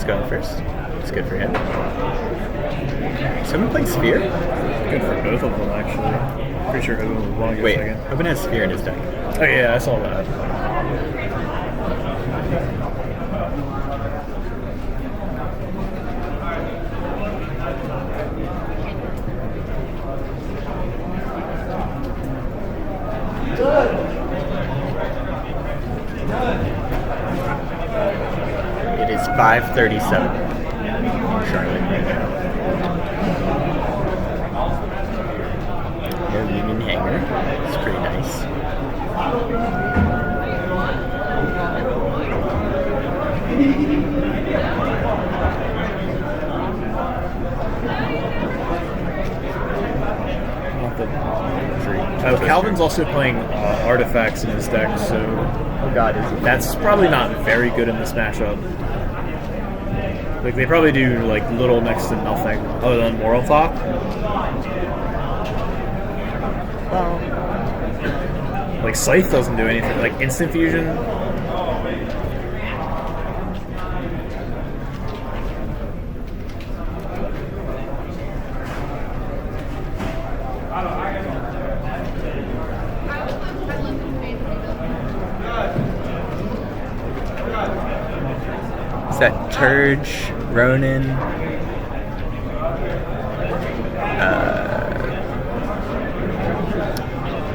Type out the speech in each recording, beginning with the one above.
Hoban's going first. It's good for him. Someone playing Sphere? Good for both of them, actually. Pretty sure Hoban would want to Wait, go second. Hoban has Sphere in his deck. Oh, yeah, I saw that. It is 5:37 in Charlotte right now. No Union Hanger. It's pretty nice. Oh, Calvan's also playing artifacts in his deck, so Oh god, is he? that's probably not very good in this matchup. Like, they probably do, like, little next to nothing other than Moral Talk. Well, Like, Scythe doesn't do anything. Like, Instant Fusion. is that Turge, Ronin,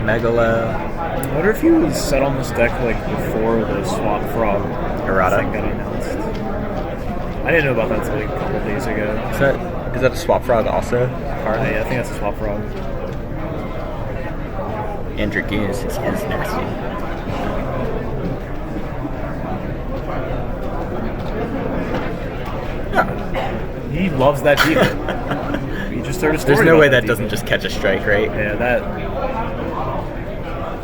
Megalo, I wonder if he was set on this deck, like, before the Swap Frog Errata? thing got announced. I didn't know about that until like, a couple days ago. Is that a Swap Frog also? Yeah, I think that's a Swap Frog. And Dragoons is nasty. He loves that demon. He just heard a story. There's no about way that demon. doesn't just catch a strike, right? Yeah,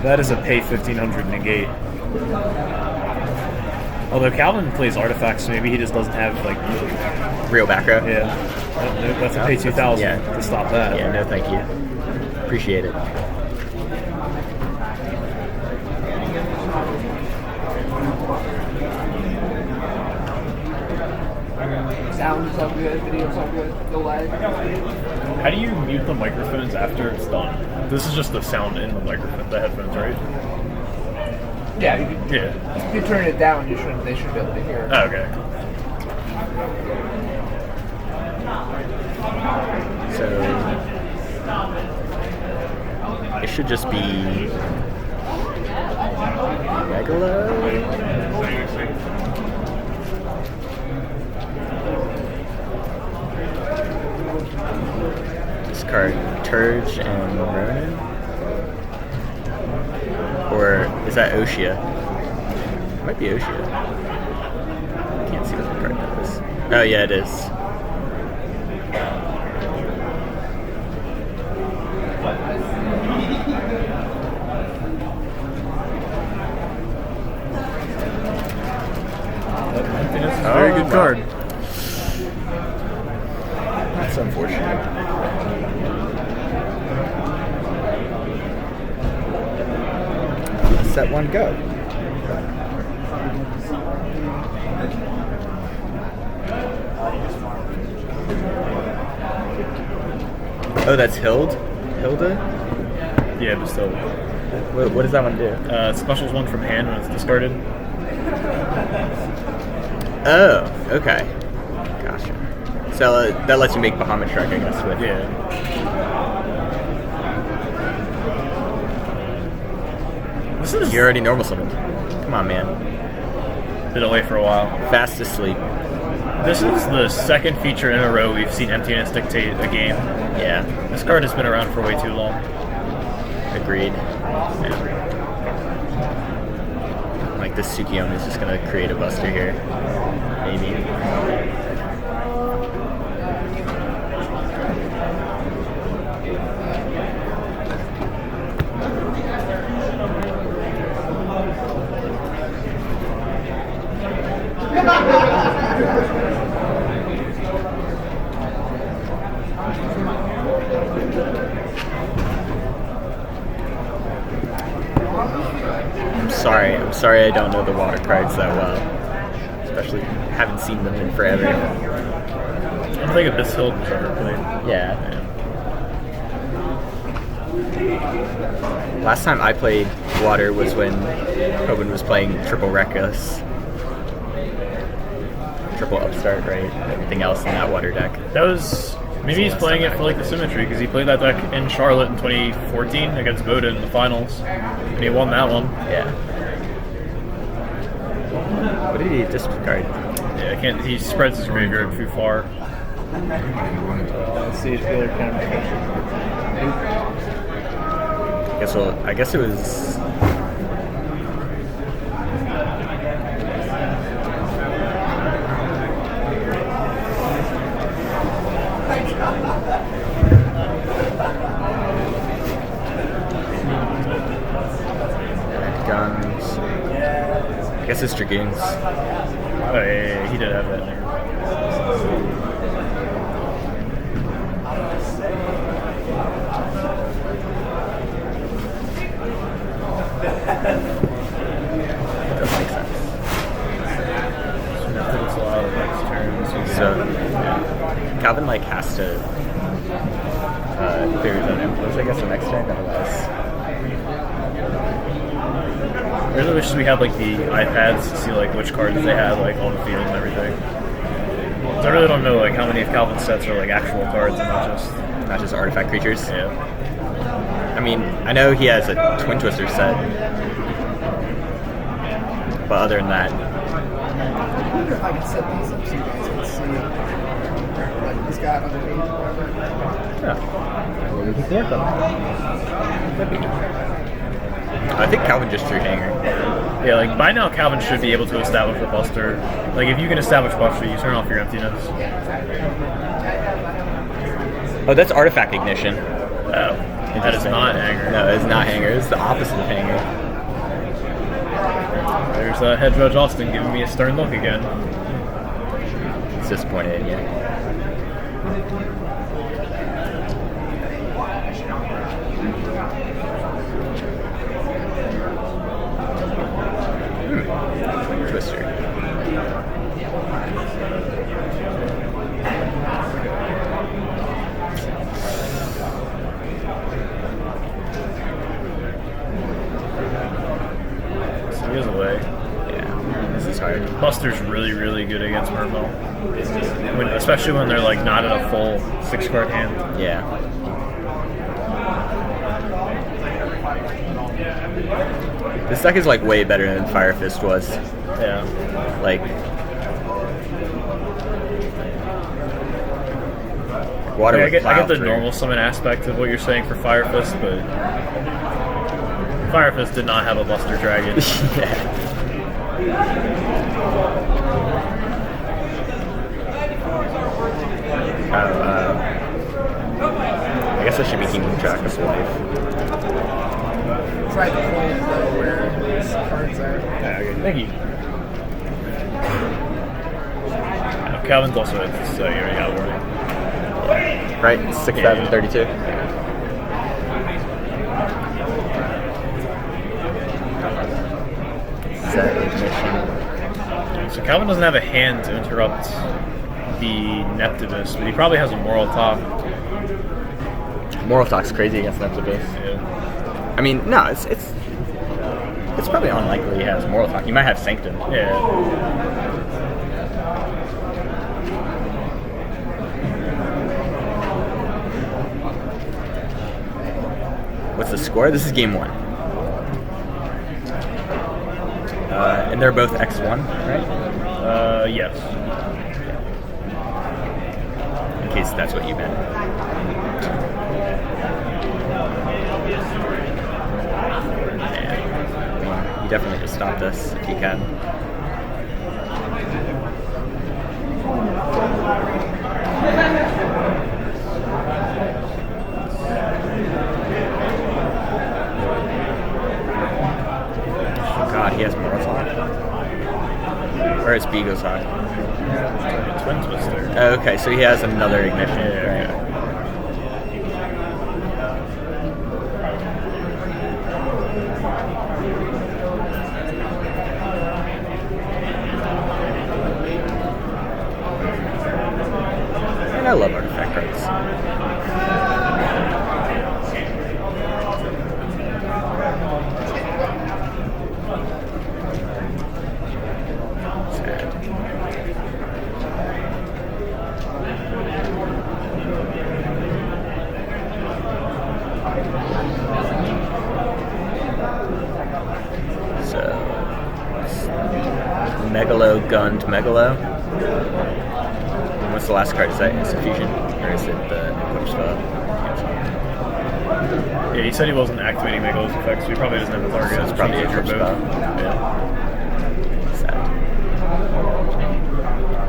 that is a pay 1500 negate. Although Calvan plays artifacts, so maybe he just doesn't have like Real back row? yeah. That's a pay 2000 Yeah. to stop that. Yeah, no thank you. Appreciate it. Sounds sound good, video sound good, no lag. How do you mute the microphones after it's done? This is just the sound in the microphone, the headphones, right? Yeah, you can, Yeah. if you turn it down, they should be able to hear. Oh, okay. So it should just be Megalo. Discard Turge and Ronin? Or is that Oshia? It might be Oshia. Can't see what the card that is. Oh yeah, it is. Very good card. That's unfortunate. Set one, go. Oh, that's Hilda? Yeah, but still. What does that one do? Specials one from hand when it's discarded. Oh, okay. Gotcha. So that lets you make Bahamut Shrek, I guess. With Yeah. This is You're already normal summoned. Come on, man. been away for a while. Fast asleep. This is the second feature in a row we've seen emptiness dictate a game. Yeah, This card has been around for way too long. agreed. Yeah. Like this Tsukiyomi is just gonna create a buster here. Maybe. I'm sorry I don't know the water cards that well. especially haven't seen them in forever. I don't think Abyss Hill was ever played. Yeah. Last time I played Water was when Hoban was playing Triple Reckless. Triple Upstart, right? Everything else in that Water deck. That was... Maybe he's playing it for like the symmetry, because he played that deck in Charlotte in 2014 against Boda in the finals, and he won that one. Yeah. What did he discard? Yeah, I can't. He spreads his graveyard too far. Let's see if the other can make I guess it was. Guns. I guess it's Dragoons. Oh yeah, he did have that there. Doesn't make sense. It's a lot of next turns. So, yeah. Calvan like has to clear his own influence, I guess, the next turn, otherwise. I really wish we had like the iPads to see like which cards they had like on the field and everything. 'Cause I really don't know like how many of Calvin's sets are like actual cards and not just artifact creatures. Yeah. I mean, I know he has a Twin Twister set, but other than that, I wonder if I could set these up so you guys can see like this guy underneath or whatever. yeah. Well, we can work on it. I think Calvan just drew Hanger. Yeah, like by now Calvin should be able to establish a Buster. Like if you can establish Buster, you turn off your emptiness. Oh, that's Artifact Ignition. Oh, that is not Hanger. No, it's not Hanger. It's the opposite of Hanger. There's Head Judge Austin giving me a stern look again. It's disappointed in you. Twister. So he is away. Yeah, this is hard. Buster's really, really good against Merfolk. Especially when they're like not in a full 6-card hand. Yeah. This deck is like way better than Fire Fist was. Yeah. Like Water. I get the through. normal summon aspect of what you're saying for Fire Fist, but Fire Fist did not have a Buster Dragon. I guess I should be keeping track of life. Try to hold where these cards are. Yeah, okay. Thank you. Calvin's also at this, so you already got warning. Right? 6,032. Set ignition. So Calvin doesn't have a hand to interrupt the Neptivus, but he probably has a Moral Talk. Moral Talk's crazy against Neptibus. Yeah. I mean, no, it's probably unlikely he has Moral Talk. You might have Sanctum. Yeah. What's the score? This is game 1. And they're both X1, right? Yes. In case that's what you meant. Yeah. You definitely just stop this if you can. God, he has Moral Talk? Or it's Beagle's High? Twin Twister. Oh, okay, so he has another ignition. Yeah. Right. Megalo Gund Megalo. And what's the last card? Is that Instant Fusion? Or is it the Equip spell? Yeah, he said he wasn't activating Megalo's effects, so he probably doesn't have the target. So it's probably a Equip spell. Yeah. Sad.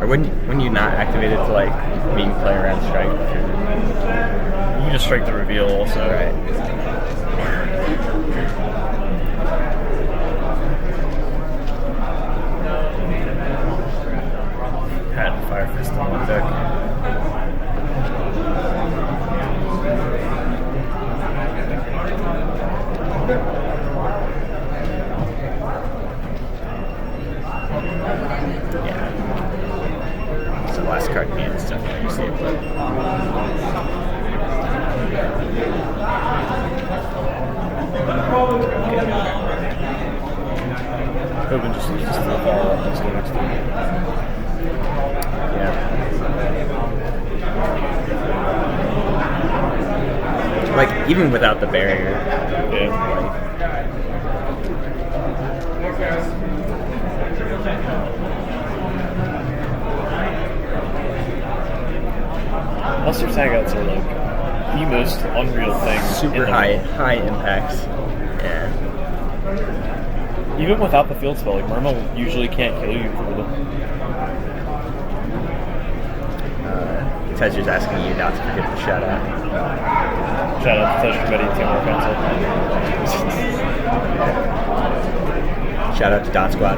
Or wouldn't you not activate it to like when you play around strike? You can just strike the reveal also. Right. Had Fire Fist on one deck. Yeah. So the last card in hand is definitely saved. Hoban just to the ball up next to Yeah. Like even without the barrier. Yeah. Monster tagouts are like the most unreal thing. Super high impacts. Yeah. Even without the field spell, like Murmel usually can't kill you for them. Tezer's asking you not to forget the shout out. Shout out to Tesh Betty and Team War Council. Shout out to Dot Squad.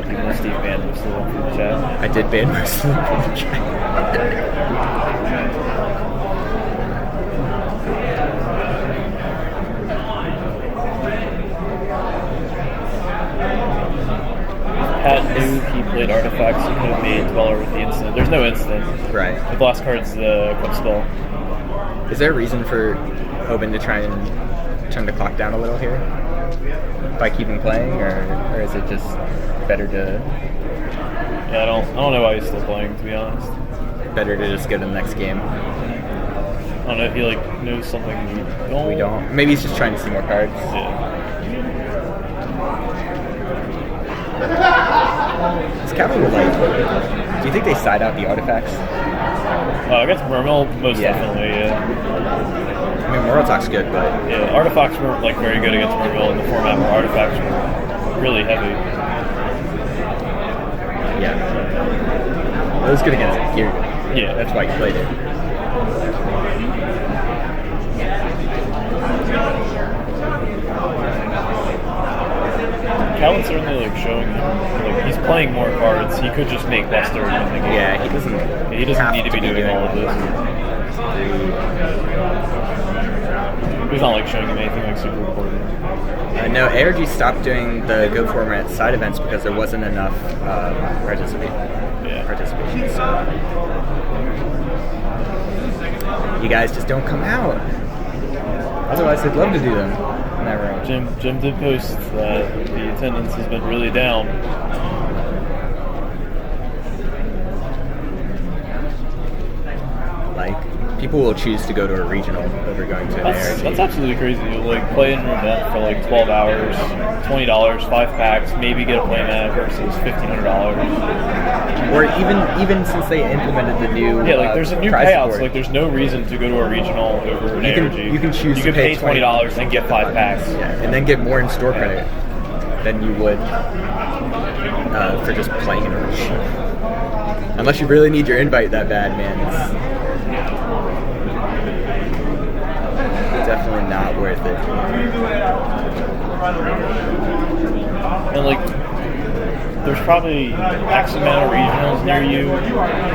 Even though Steve banned most of them from the chat. I did ban most of them from the chat. Pat knew he played artifacts, he could have made Dweller with the instant. There's no instant. Right. The last card's the Equip spell. Is there a reason for Hoban to try and turn the clock down a little here? By keeping playing, or is it just better to... Yeah, I don't know why he's still playing, to be honest. Better to just go to the next game? I don't know if he like knows something we don't. Maybe he's just trying to see more cards. Yeah. Is Calvan like... Do you think they side out the artifacts? Against Murmel, most definitely, yeah. I mean, Morotalk's good, but... Yeah, artifacts were like very good against Murmel in the format where artifacts were really heavy. Yeah. It was good against Gear. Yeah. That's why he played it. Calvan's certainly like showing like he's playing more cards. He could just make Buster in the game. Yeah, he doesn't need to be doing all of this. He's not like showing him anything like super important. No, ARG stopped doing the Go format side events because there wasn't enough participation. So you guys just don't come out. Otherwise, they'd love to do them. Never. Jim did post that the attendance has been really down. Like, people will choose to go to a regional over going to an ARG. That's absolutely crazy. Like, play in an event for like 12 hours, $20, 5 packs, maybe get a playmat versus $1,500. Or even since they implemented the new like there's a new payouts. Like, there's no reason to go to a regional over an ARG. You can choose. You can pay $20 and get 5 packs. Yeah, and then get more in store credit than you would for just playing in a regional. Unless you really need your invite that bad, man. It's definitely not worth it. And like, there's probably X amount of regionals near you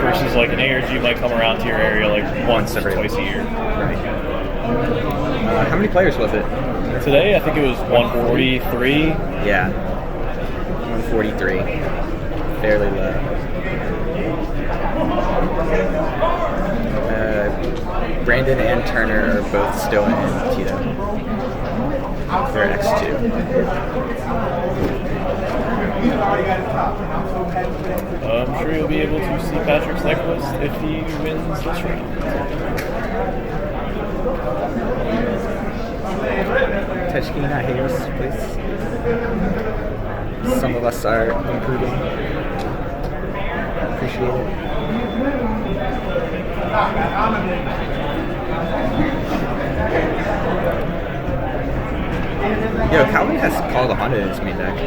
versus like an ARG might come around to your area like once or twice a year. Right. How many players was it? Today, I think it was 143. Yeah. 143. Fairly low. Brandon and Turner are both still in Tito. They're X2. I'm sure you'll be able to see Patrick's necklace if he wins this round. Touch, can you not hate us, please? some of us are improving. Appreciate it. Yo, Calvan has called a Honda in his main deck.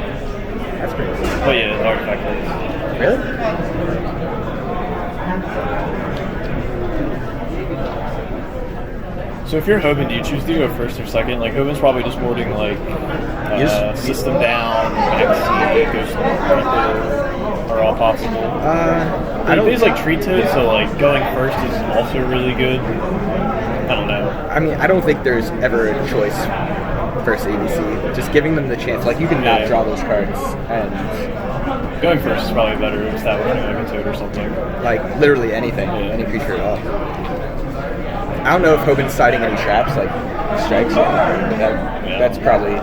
That's pretty cool. But yeah, the artifact is. Really? So if you're Hoban, do you choose to go first or second? Like Hoban's probably just warding like system down, X, Ghost are all possible. I don't. He's like treat to it, so like going first is also really good. I don't know. I mean, I don't think there's ever a choice versus ABC. Just giving them the chance. Like, you can not draw those cards, and going first is probably better. Establishing like a toad or something. Like, literally anything, any creature at all. I don't know if Hoban's siding any traps, like strikes. That's probably.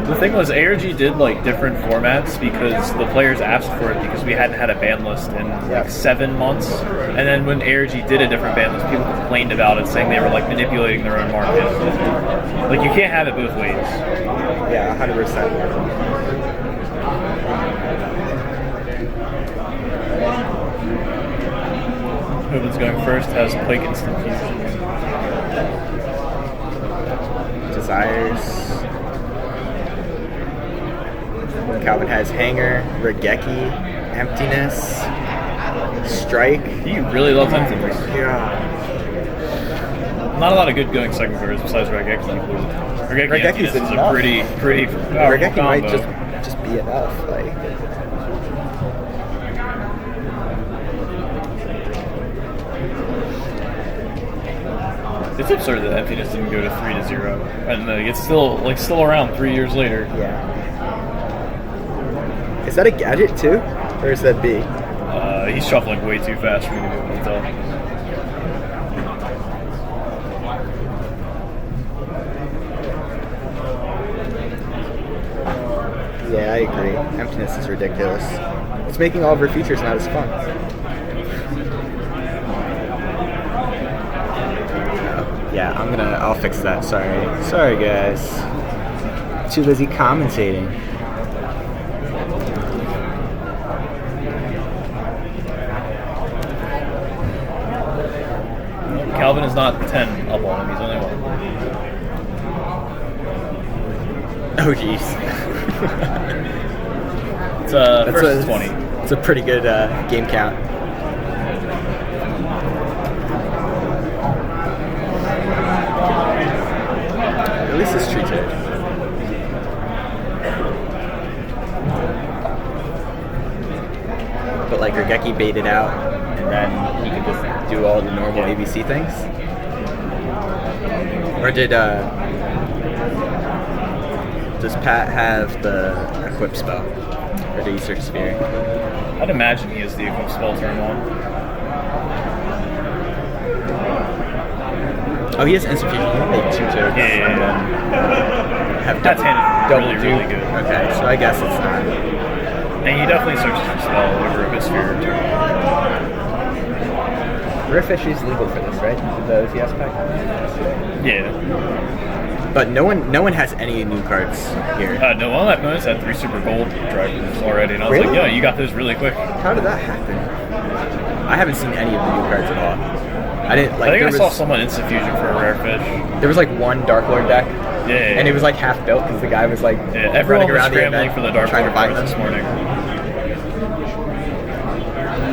The thing was, ARG did like different formats because the players asked for it because we hadn't had a ban list in like 7 months. And then when ARG did a different ban list, people complained about it, saying they were like manipulating their own market. Like you can't have it both ways. Yeah, 100%. Hoban's going first, has Quake Instant Fusion. Desires. Calvan has Hanger, Regeki, Emptiness, Strike. He really loves Emptiness. Yeah. Not a lot of good going second cards besides Regeki. Regeki's is a pretty powerful Regeki combo. might just be enough. Like. It's absurd that Emptiness didn't go to 3-0, and it's still around 3 years later. Yeah. Is that a gadget too, or is that B? He's shuffling way too fast for me to be able to tell. Yeah, I agree. Emptiness is ridiculous. It's making all of our features not as fun. Yeah, I'll fix that. Sorry guys. Too busy commentating. Calvan is not 10 up on him, he's only 1. Oh jeez. It's first 20. It's a pretty good game count. At least it's treated. But like Regeki baited out, and then he could just do all the normal ABC things. Or does Pat have the equip spell? Or the Easter Sphere? I'd imagine he has the equip spell turn 1. Oh, he has instant fusion. He can make 2 toads. Yeah. And then have That's double really, dupe. really good. Okay, so I guess it's not. And he definitely searches for spell over a sphere or 2. Rare Fish is legal for this, right? The OTS pack? Yeah. But no one has any new cards here. No, one of my opponents had 3 super gold drivers already, and I was like, yeah, you got those really quick. How did that happen? I haven't seen any of the new cards at all. I didn't like. I think I saw someone instant fusion for a rare fish. There was like one Dark Lord deck. Yeah. And it was like half built because the guy was like everyone running was around scrambling for the Dark trying Lord to find cards them this morning.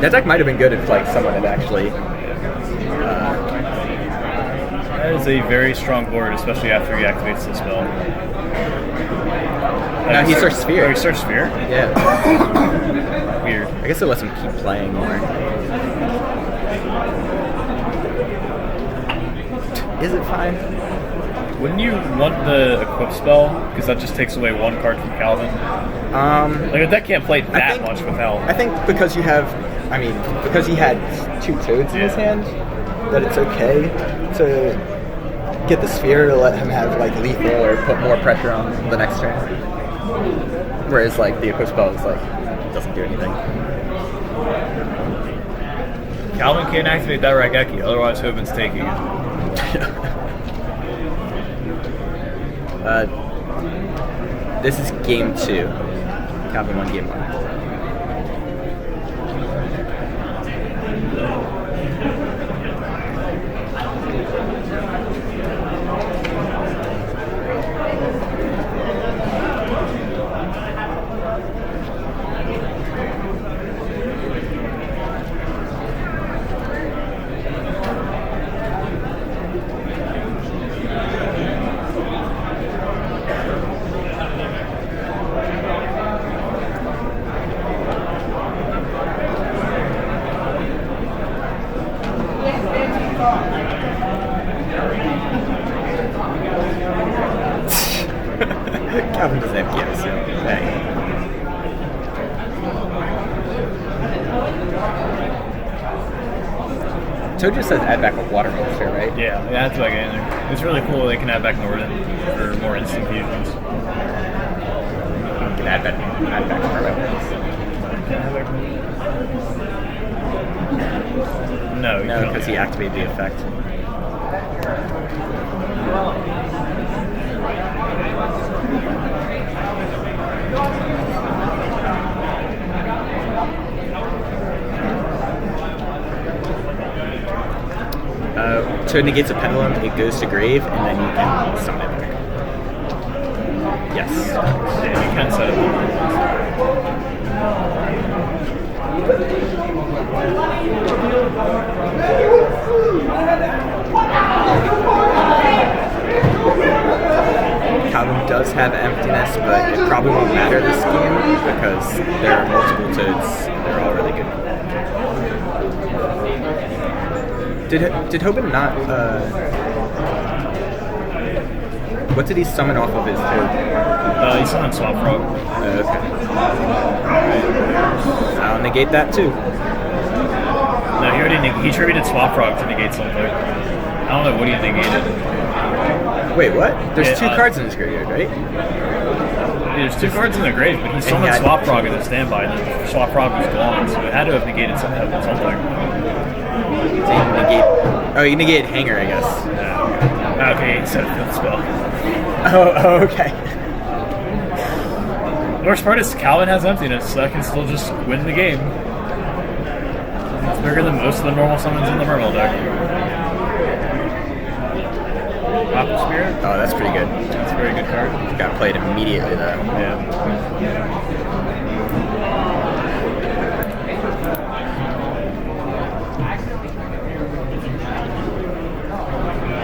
That deck might have been good if like someone had actually. That is a very strong board, especially after he activates the spell. Now he searched Sphere. Oh, he searched Sphere? Yeah. Weird. I guess it lets him keep playing more. Is it fine? Wouldn't you want the equip spell? Because that just takes away 1 card from Calvan. Like a deck can't play that much without. I think because you have, because he had 2 toads in his hand, that it's okay to get the sphere to let him have like lethal or put more pressure on the next turn. Whereas like the equip spell is like doesn't do anything. Calvan can't activate that Raigeki, otherwise Hoban's taking it. This is game 2. Calvan won game 1. Calvan doesn't have GS, so hey. Toad just says add back a water monster, right? Yeah, that's like it. It's really cool they can add back Northern for more instant fusions. You can add back more weapons. No, because he activated the effect. Toad negates a pendulum, it goes to grave, and then you can summon it back. Yes. Yeah, you can set it. Calvan does have emptiness, but it probably won't matter this game because there are multiple Toads. They're all really good. Did Hoban not? What did he summon off of his Toad? He summoned Swap Frog. Okay. I'll negate that too. No, he already he attributed Swap Frog to negate something. I don't know what he negated. Wait, what? There's 2 cards in his graveyard, right? Yeah, there's 2 cards in the grave, but he summoned Swap Frog in the standby, and then Swap Frog was gone, so it had to have negated something. So you negate. Oh, you negated Hanger, I guess. Yeah. Okay, instead of field spell. Oh, okay. The worst part is Calvan has emptiness, so I can still just win the game. It's bigger than most of the normal summons in the Mermail deck. Apple Spirit? Oh, that's pretty good. That's a very good card. Got played immediately, though. Yeah.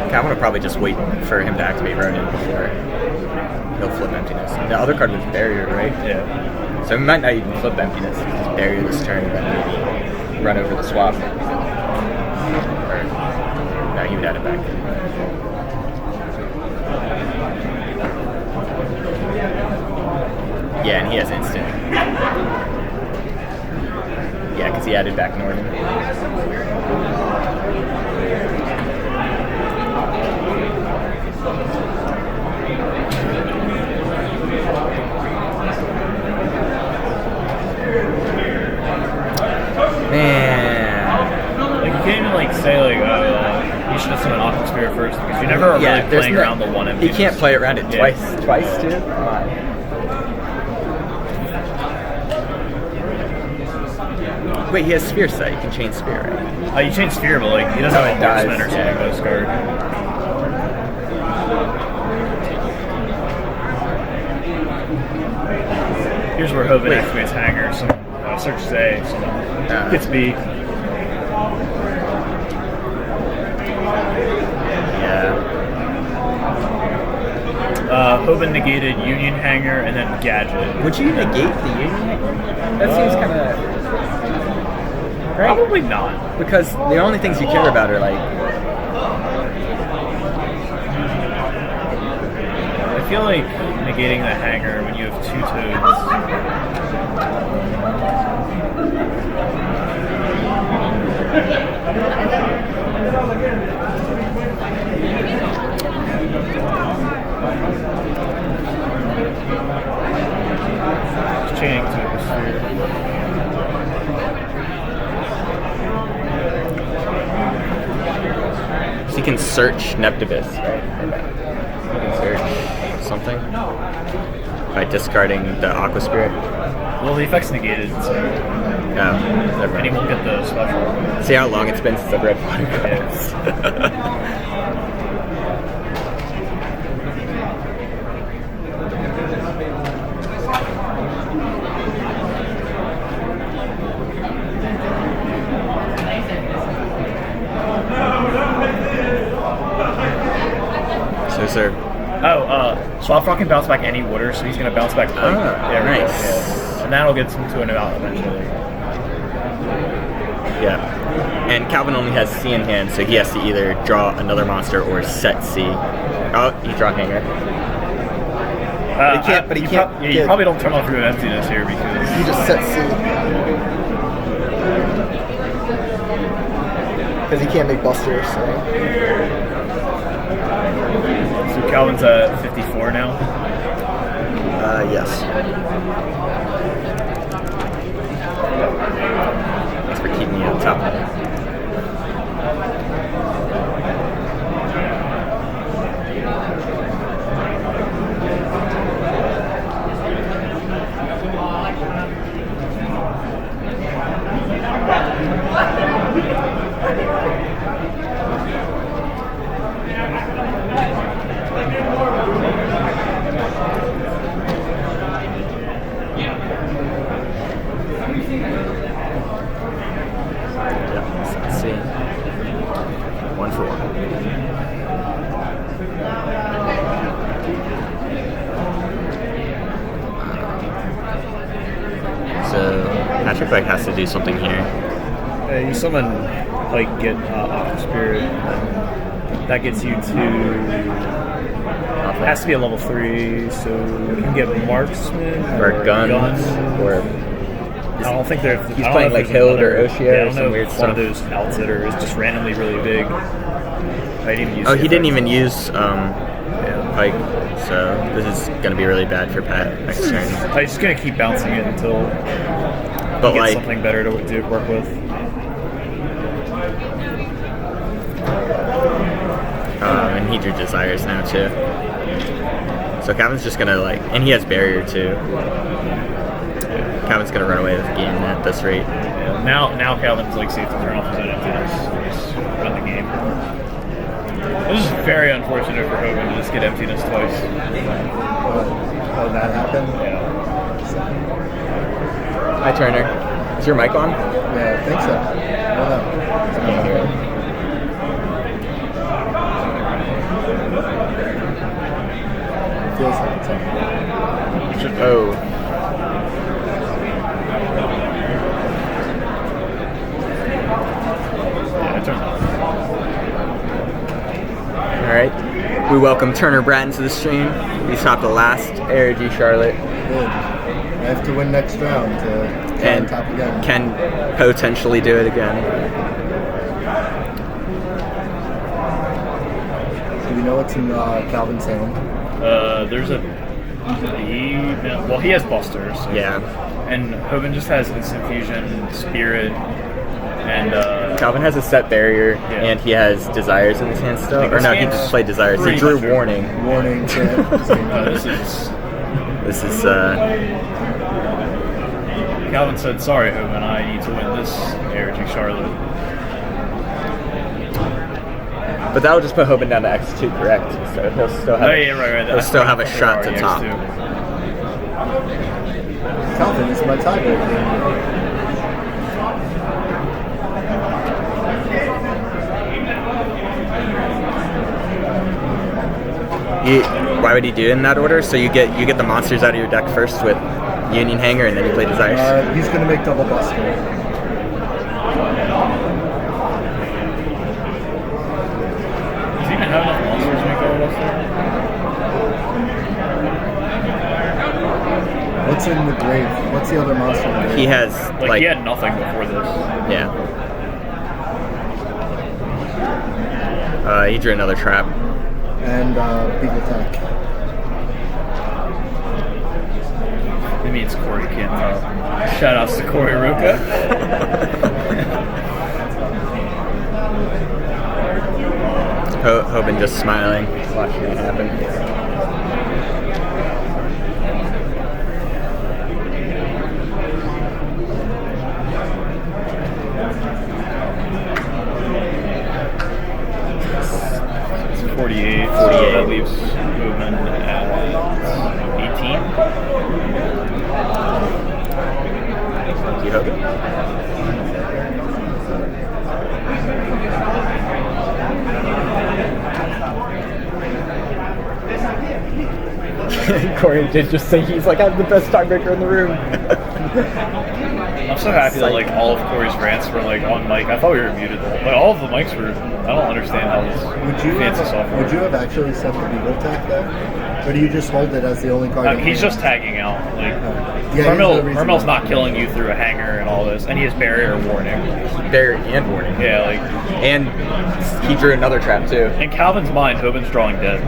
Calvan will probably just wait for him to activate Ronin before he'll flip emptiness. The other card was Barrier, right? Yeah. So he might not even flip emptiness. He just Barrier this turn and then maybe run over the swap. Or, no, he would add it back. Yeah, and he has instant. Yeah, because he added back Northern. Man. Like, you can't even, like, say, like, you should have summoned Aqua Spirit first, because you never are really playing around the one emptiness. He can't play around it twice. Twice, too? Come on. Wait, he has Sphere Sight. You can change Sphere, right? You change Sphere, but, like, he doesn't have a marksman or something with this card. Here's where Hoban activates Hanger. Some searches A, some gets B. Yeah. Hoban negated Union Hanger and then Gadget. Would you negate the Union? That seems kind of... Right? Probably not. Because the only things you care about are, like... I feel like negating the Hanger when you have 2 Toads. Chaining to the Sphere. can search Neptibus, right? You can search something by discarding the Aqua Spirit. Well, the effect's negated, so Never and he mind. won't get the special. See how long it's been since I've read water cards. So, sir. Swap Rock can bounce back any water, so he's going to bounce back. There we go, nice. yeah. And that'll get him to an out eventually. Yeah. And Calvan only has C in hand, so he has to either draw another monster or set C. Oh, he drew Hanger. But he can't. You probably don't turn off your emptiness here because He just sets C. Because he can't make busters, so. So Calvin's at 54 now. Yes. Thanks for keeping me on top. Let's see. 1 for 1. So Patrick like has to do something here. You summon like get Aqua Spirit, and that gets you to. It has to be a level 3, so you can get Marksman Or guns, or I don't think they're. He's playing like Hild or Oshia Yeah, I or don't some know weird if one stuff. of those outs that are just randomly really big. I didn't even use. Oh, the he didn't effects. even use Yeah. Pike, so this is gonna be really bad for Pat next turn. I'm just gonna keep bouncing it until But he gets like, something better to work with. and he drew Desires now too. So Calvin's just gonna like, and he has Barrier too. Calvin's gonna run away with the game at this rate. Yeah. Now Calvin's like safe to turn off his own emptiness. Just run the game. This is very unfortunate for Hoban to just get emptiness twice. Oh, that happened? Yeah. Hi Turner. Is your mic on? Yeah, I think so. I don't know. I don't hear it. Feels like it's on. Oh. Yeah, I turned off. Alright. We welcome Turner Bratton to the stream. He's top the last ARG Charlotte. Good. I have to win next round to try And top again. can potentially do it again. Do we know what's in Calvin's hand? There's a well, he has busters. So. Yeah. And Hoban just has instant fusion, spirit, and Calvin has a set Barrier, Yeah. and he has Desires in his hand still. Like Or no, he game's just played Desires. He pretty drew much- Warning. Warning to this is. This is, Calvin said, "Sorry, Hoban, I need to win this ARG Charlotte." but that will just put Hoban down to X2, correct? So he'll still have, Oh yeah, right. he'll still have a shot to top. Calvin is my tiebreaker. Why would he do it in that order? So you get the monsters out of your deck first with Union Hanger, and then you play Desires. He's going to make double buster. Does he even have enough monsters to make all of What's in the grave? What's the other monster in the grave? He has Like he had nothing before this. yeah. He drew another trap. And Beagle Attack. It means Corey can't top. Shout outs to Corey Ruka. Hoban just smiling, watching it happen. It's 48. So that leaves Hoban at 18. Thank you, Hoban. Corey did just say he's like, I'm the best tiebreaker in the room. I'm so happy that like all of Corey's rants were like on mic. I thought we were muted though. Like all of the mics were. I don't understand how this fancy software. Would you have actually sent the Beagle tag there? Or do you just hold it as the only card? He's just tagging out. Like yeah, Carmel's not killing you through a hanger and all this, and he has barrier warning. Barrier and warning. Yeah, like and he drew another trap too. In Calvin's mind, Hoban's drawing dead.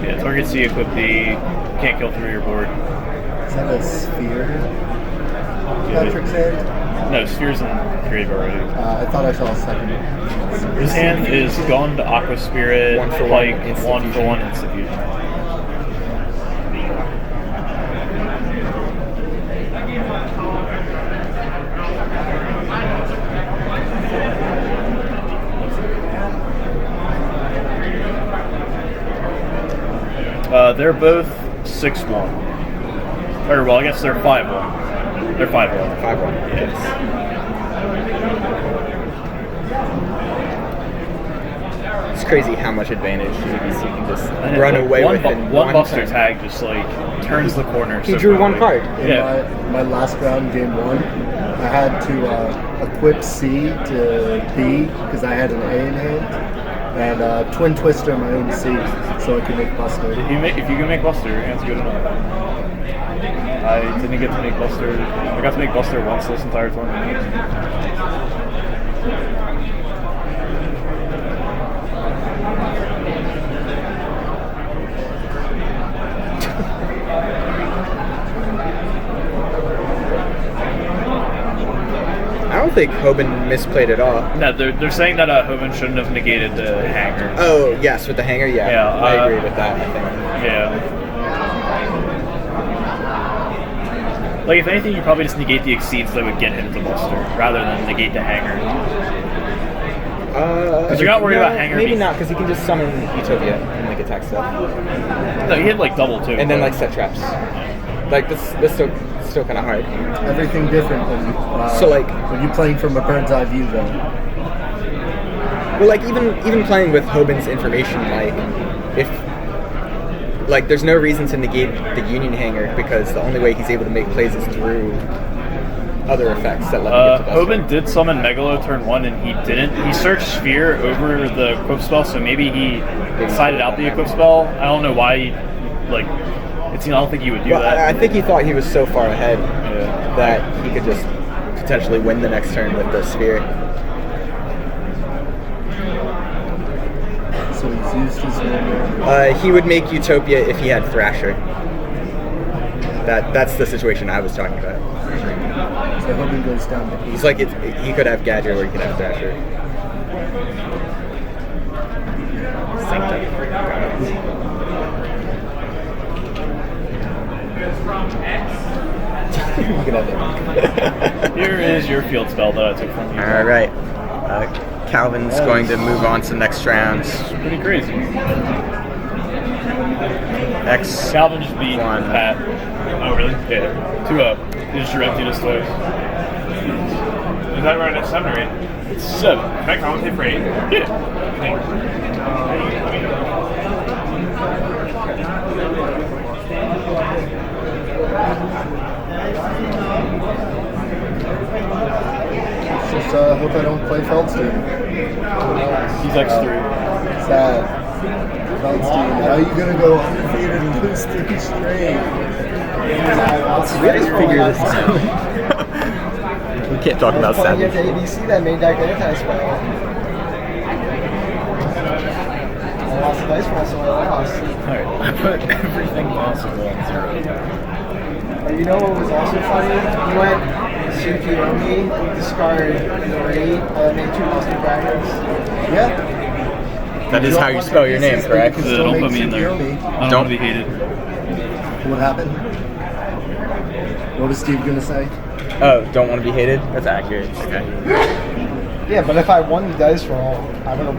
Yeah, target C, equip D, can't kill through your board. Is that a sphere? Patrick's hand? No, sphere's in creative already. I thought I saw a second. His hand is Gone to Aqua Spirit, one for one institution. They're both 6-1. Or, well, I guess they're 5-1. They're 5-1. 5-1. Yes. It's crazy how much advantage GBC can just run away with in one buster turn. tag just like turns the corner. He drew one card. In my last round, game 1, I had to equip C to B because I had an A in hand, and twin twister my own C so I could make buster. If you can make buster, your hand's good enough. I didn't get to make buster. I got to make buster once this entire tournament. I don't think Hoban misplayed at all. No, they're saying that Hoban shouldn't have negated the hanger. Oh, yes, with the hanger, yeah. I agree with that, I think. Yeah. Like, if anything, you probably just negate the exceeds that would get him to buster, rather than negate the hanger. Because you're not worried about hanger. Maybe not, because he can just summon Utopia and like attack stuff. No, he had like double too. And then like set traps. Like this still kind of hard. Everything different when so like when you're playing from a bird's eye view though. Well, like even playing with Hoban's information, like if like there's no reason to negate the Union hanger because the only way he's able to make plays is through other effects that let him get to buster. Hoban did summon Megalo turn 1 and he didn't. He searched Sphere over the equip spell, so maybe he sided out the equip spell. I don't know why he, like, I don't think he would do that. I think he thought he was so far ahead that he could just potentially win the next turn with the Sphere. So he's used his normal. He would make Utopia if he had Thrasher. That's the situation I was talking about. So Hoban goes down to 8. He's like, he could have Gadget or he could have Thrasher. Look at that. Here is your field spell that I took from you. All right. Calvin's going to move on to the next round. It's pretty crazy. X. Calvin just beat one. Pat. Oh, really? Yeah. 2-up. He just emptied his twice. Is that right at 7 or 8? It's 7. Can I commentate for 8? Yeah. Just hope I don't play Feldstein. He's X3. Sad. Feldstein. How are you gonna go undefeated and lose 3 straight? We gotta figure this out. We can't talk about sadness. It's ABC that made that anti-spell. I lost the dice roll, so I lost. Alright, I put everything possible on 0. You know what was also funny? You went Suki Omi, discard 3, make 2 monster brackets. Yeah. That is how you spell your name, correct? You can still Don't make put me in there. Tsukiyomi. I don't want to be hated. What happened? What was Steve gonna say? Oh, don't want to be hated? That's accurate. Okay. Yeah, but if I won the dice roll, I would have